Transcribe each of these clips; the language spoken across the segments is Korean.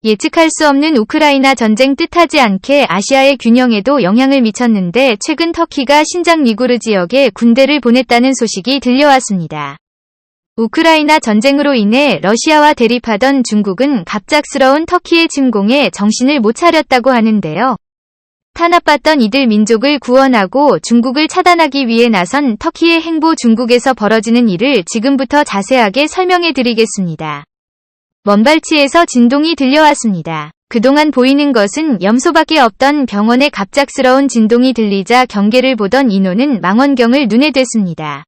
예측할 수 없는 우크라이나 전쟁 뜻하지 않게 아시아의 균형에도 영향을 미쳤는데 최근 터키가 신장 위구르 지역에 군대를 보냈다는 소식이 들려왔습니다. 우크라이나 전쟁으로 인해 러시아와 대립하던 중국은 갑작스러운 터키의 침공에 정신을 못 차렸다고 하는데요. 탄압받던 이들 민족을 구원하고 중국을 차단하기 위해 나선 터키의 행보 중국에서 벌어지는 일을 지금부터 자세하게 설명해 드리겠습니다. 먼발치에서 진동이 들려왔습니다. 그동안 보이는 것은 염소밖에 없던 병원에 갑작스러운 진동이 들리자 경계를 보던 인원은 망원경을 눈에 댔습니다.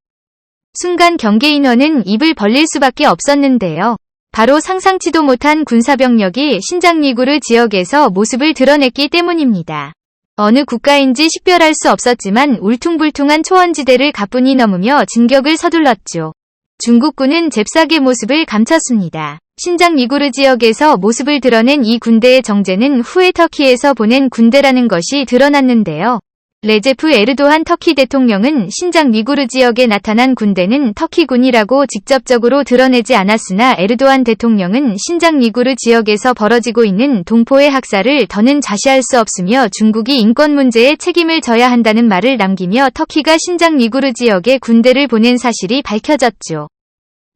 순간 경계 인원은 입을 벌릴 수밖에 없었는데요. 바로 상상치도 못한 군사병력이 신장 위구르 지역에서 모습을 드러냈기 때문입니다. 어느 국가인지 식별할 수 없었지만 울퉁불퉁한 초원지대를 가뿐히 넘으며 진격을 서둘렀죠. 중국군은 잽싸게 모습을 감췄습니다. 신장 위구르 지역에서 모습을 드러낸 이 군대의 정체는 후에 터키에서 보낸 군대라는 것이 드러났는데요. 레제프 에르도한 터키 대통령은 신장 위구르 지역에 나타난 군대는 터키군이라고 직접적으로 드러내지 않았으나 에르도안 대통령은 신장 위구르 지역에서 벌어지고 있는 동포의 학살을 더는 좌시할 수 없으며 중국이 인권 문제에 책임을 져야 한다는 말을 남기며 터키가 신장 위구르 지역에 군대를 보낸 사실이 밝혀졌죠.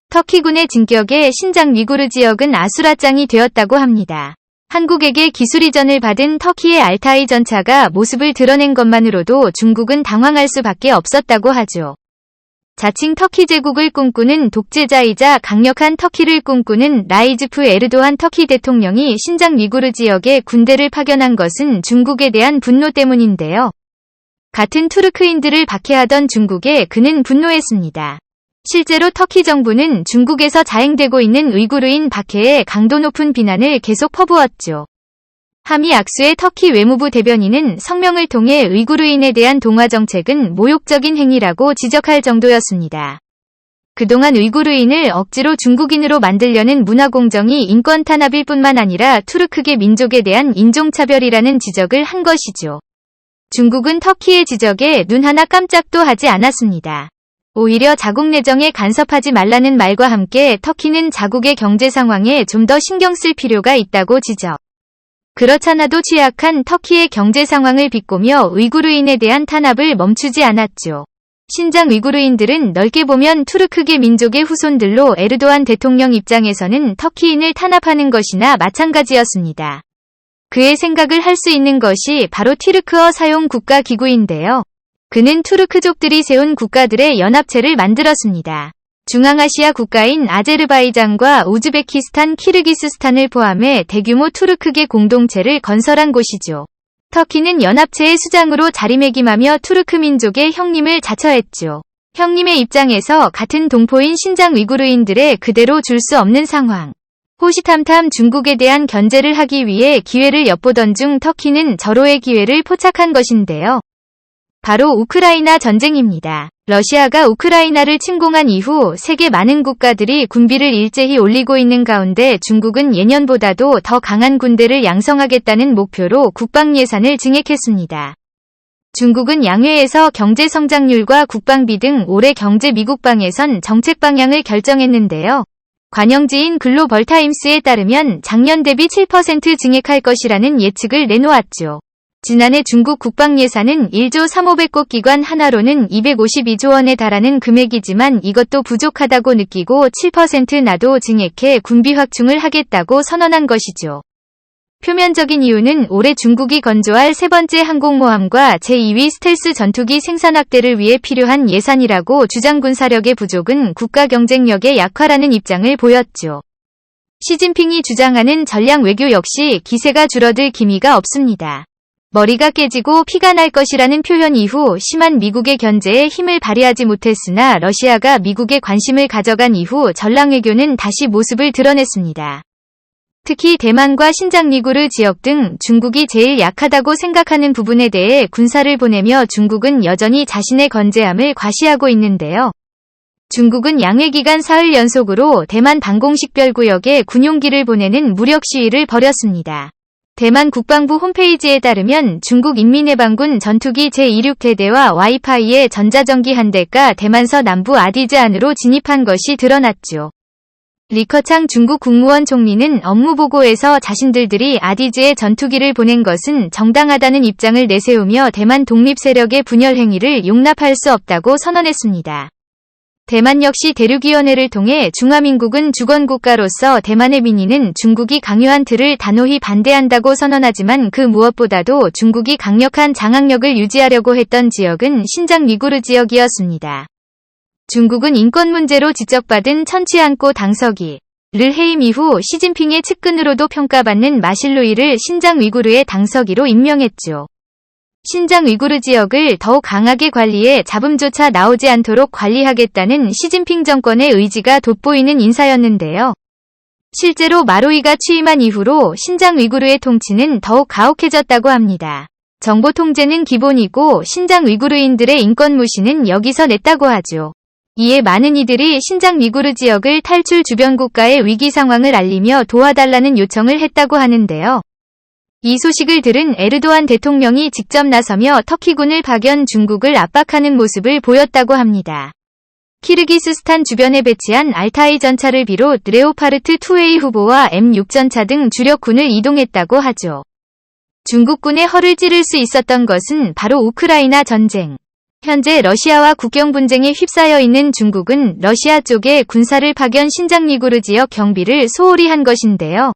터키군의 진격에 신장 위구르 지역은 아수라장이 되었다고 합니다. 한국에게 기술 이전을 받은 터키의 알타이 전차가 모습을 드러낸 것만으로도 중국은 당황할 수밖에 없었다고 하죠. 자칭 터키 제국을 꿈꾸는 독재자이자 강력한 터키를 꿈꾸는 라이즈프 에르도한 터키 대통령이 신장 위구르 지역에 군대를 파견한 것은 중국에 대한 분노 때문인데요. 같은 투르크인들을 박해하던 중국에 그는 분노했습니다. 실제로 터키 정부는 중국에서 자행되고 있는 우이구르인 박해에 강도 높은 비난을 계속 퍼부었죠. 하미 악수의 터키 외무부 대변인은 성명을 통해 우이구르인에 대한 동화 정책은 모욕적인 행위라고 지적할 정도였습니다. 그동안 우이구르인을 억지로 중국인으로 만들려는 문화공정이 인권 탄압일 뿐만 아니라 투르크계 민족에 대한 인종차별이라는 지적을 한 것이죠. 중국은 터키의 지적에 눈 하나 깜짝도 하지 않았습니다. 오히려 자국 내정에 간섭하지 말라는 말과 함께 터키는 자국의 경제 상황에 좀 더 신경 쓸 필요가 있다고 지적. 그렇잖아도 취약한 터키의 경제 상황을 비꼬며 우이구르인에 대한 탄압을 멈추지 않았죠. 신장 우이구르인들은 넓게 보면 투르크계 민족의 후손들로 에르도안 대통령 입장에서는 터키인을 탄압하는 것이나 마찬가지였습니다. 그의 생각을 할 수 있는 것이 바로 튀르크어 사용 국가기구인데요. 그는 투르크족들이 세운 국가들의 연합체를 만들었습니다. 중앙아시아 국가인 아제르바이잔과 우즈베키스탄, 키르기스스탄을 포함해 대규모 투르크계 공동체를 건설한 곳이죠. 터키는 연합체의 수장으로 자리매김하며 투르크 민족의 형님을 자처했죠. 형님의 입장에서 같은 동포인 신장 위구르인들의 그대로 줄 수 없는 상황. 호시탐탐 중국에 대한 견제를 하기 위해 기회를 엿보던 중 터키는 절호의 기회를 포착한 것인데요. 바로 우크라이나 전쟁입니다. 러시아가 우크라이나를 침공한 이후 세계 많은 국가들이 군비를 일제히 올리고 있는 가운데 중국은 예년보다도 더 강한 군대를 양성하겠다는 목표로 국방 예산을 증액했습니다. 중국은 양회에서 경제 성장률과 국방비 등 올해 경제 미국방에선 정책 방향을 결정했는데요. 관영지인 글로벌타임스에 따르면 작년 대비 7% 증액할 것이라는 예측을 내놓았죠. 지난해 중국 국방 예산은 1조 3,500국 기관 하나로는 252조 원에 달하는 금액이지만 이것도 부족하다고 느끼고 7% 나도 증액해 군비 확충을 하겠다고 선언한 것이죠. 표면적인 이유는 올해 중국이 건조할 세 번째 항공모함과 제2위 스텔스 전투기 생산 확대를 위해 필요한 예산이라고 주장 군사력의 부족은 국가 경쟁력의 약화라는 입장을 보였죠. 시진핑이 주장하는 전략 외교 역시 기세가 줄어들 기미가 없습니다. 머리가 깨지고 피가 날 것이라는 표현 이후 심한 미국의 견제에 힘을 발휘하지 못했으나 러시아가 미국의 관심을 가져간 이후 전략 외교는 다시 모습을 드러냈습니다. 특히 대만과 신장 위구르 지역 등 중국이 제일 약하다고 생각하는 부분에 대해 군사를 보내며 중국은 여전히 자신의 건재함을 과시하고 있는데요. 중국은 양회기간 사흘 연속으로 대만 방공식별구역에 군용기를 보내는 무력 시위를 벌였습니다. 대만 국방부 홈페이지에 따르면 중국 인민해방군 전투기 제26대대와 와이파이의 전자전기 한 대가 대만서 남부 아디즈 안으로 진입한 것이 드러났죠. 리커창 중국 국무원 총리는 업무보고에서 자신들이 아디즈에 전투기를 보낸 것은 정당하다는 입장을 내세우며 대만 독립 세력의 분열 행위를 용납할 수 없다고 선언했습니다. 대만 역시 대륙위원회를 통해 중화민국은 주권국가로서 대만의 민의는 중국이 강요한 틀을 단호히 반대한다고 선언하지만 그 무엇보다도 중국이 강력한 장악력을 유지하려고 했던 지역은 신장 위구르 지역이었습니다. 중국은 인권 문제로 지적받은 천취안고 당서기 를 해임 이후 시진핑의 측근으로도 평가받는 마실로이를 신장 위구르의 당서기로 임명했죠. 신장 위구르 지역을 더욱 강하게 관리해 잡음조차 나오지 않도록 관리하겠다는 시진핑 정권의 의지가 돋보이는 인사였는데요. 실제로 마로이가 취임한 이후로 신장 위구르의 통치는 더욱 가혹해졌다고 합니다. 정보 통제는 기본이고 신장 위구르인들의 인권 무시는 여기서 냈다고 하죠. 이에 많은 이들이 신장 위구르 지역을 탈출 주변 국가의 위기 상황을 알리며 도와달라는 요청을 했다고 하는데요. 이 소식을 들은 에르도안 대통령이 직접 나서며 터키군을 파견 중국을 압박하는 모습을 보였다고 합니다. 키르기스스탄 주변에 배치한 알타이 전차를 비롯 레오파르트 2A 후보와 M6 전차 등 주력군을 이동했다고 하죠. 중국군의 허를 찌를 수 있었던 것은 바로 우크라이나 전쟁. 현재 러시아와 국경 분쟁에 휩싸여 있는 중국은 러시아 쪽에 군사를 파견 신장 위구르 지역 경비를 소홀히 한 것인데요.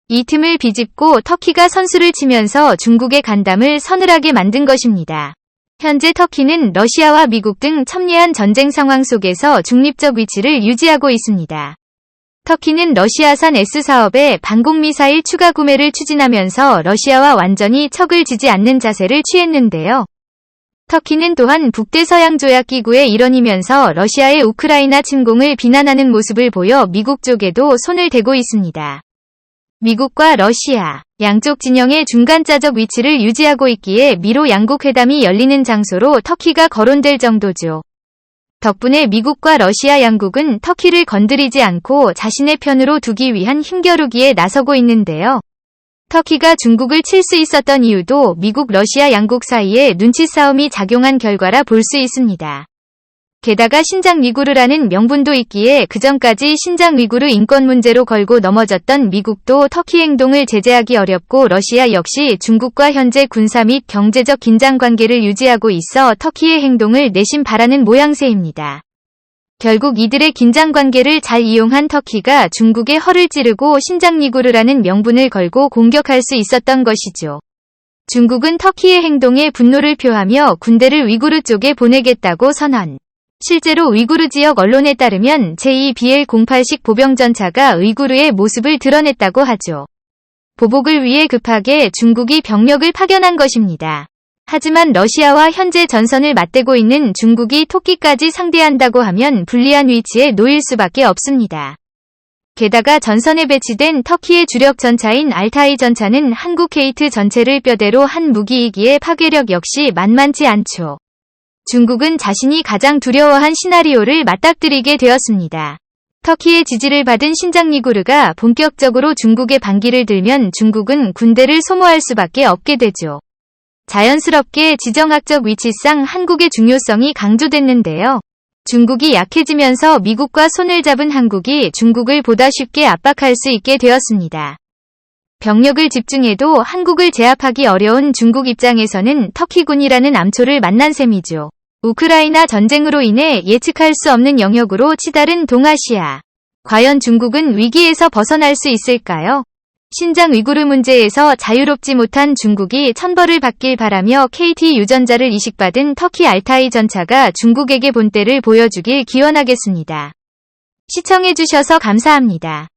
이 틈을 비집고 터키가 선수를 치면서 중국의 간담을 서늘하게 만든 것입니다. 현재 터키는 러시아와 미국 등 첨예한 전쟁 상황 속에서 중립적 위치를 유지하고 있습니다. 터키는 러시아산 S-사업의 방공미사일 추가 구매를 추진하면서 러시아와 완전히 척을 지지 않는 자세를 취했는데요. 터키는 또한 북대서양조약기구의 일원이면서 러시아의 우크라이나 침공을 비난하는 모습을 보여 미국 쪽에도 손을 대고 있습니다. 미국과 러시아 양쪽 진영의 중간자적 위치를 유지하고 있기에 미로 양국 회담이 열리는 장소로 터키가 거론될 정도죠. 덕분에 미국과 러시아 양국은 터키를 건드리지 않고 자신의 편으로 두기 위한 힘겨루기에 나서고 있는데요. 터키가 중국을 칠 수 있었던 이유도 미국 러시아 양국 사이에 눈치 싸움이 작용한 결과라 볼 수 있습니다. 게다가 신장 위구르라는 명분도 있기에 그전까지 신장 위구르 인권 문제로 걸고 넘어졌던 미국도 터키 행동을 제재하기 어렵고 러시아 역시 중국과 현재 군사 및 경제적 긴장 관계를 유지하고 있어 터키의 행동을 내심 바라는 모양새입니다. 결국 이들의 긴장 관계를 잘 이용한 터키가 중국의 허를 찌르고 신장 위구르라는 명분을 걸고 공격할 수 있었던 것이죠. 중국은 터키의 행동에 분노를 표하며 군대를 위구르 쪽에 보내겠다고 선언. 실제로 위구르 지역 언론에 따르면 제2BL-08식 보병전차가 위구르의 모습을 드러냈다고 하죠. 보복을 위해 급하게 중국이 병력을 파견한 것입니다. 하지만 러시아와 현재 전선을 맞대고 있는 중국이 토끼까지 상대한다고 하면 불리한 위치에 놓일 수밖에 없습니다. 게다가 전선에 배치된 터키의 주력 전차인 알타이 전차는 한국 케이트 전체를 뼈대로 한 무기이기에 파괴력 역시 만만치 않죠. 중국은 자신이 가장 두려워한 시나리오를 맞닥뜨리게 되었습니다. 터키의 지지를 받은 신장 위구르가 본격적으로 중국의 반기를 들면 중국은 군대를 소모할 수밖에 없게 되죠. 자연스럽게 지정학적 위치상 한국의 중요성이 강조됐는데요. 중국이 약해지면서 미국과 손을 잡은 한국이 중국을 보다 쉽게 압박할 수 있게 되었습니다. 병력을 집중해도 한국을 제압하기 어려운 중국 입장에서는 터키군이라는 암초를 만난 셈이죠. 우크라이나 전쟁으로 인해 예측할 수 없는 영역으로 치달은 동아시아. 과연 중국은 위기에서 벗어날 수 있을까요? 신장 위구르 문제에서 자유롭지 못한 중국이 천벌을 받길 바라며 KT 유전자를 이식받은 터키 알타이 전차가 중국에게 본때를 보여주길 기원하겠습니다. 시청해주셔서 감사합니다.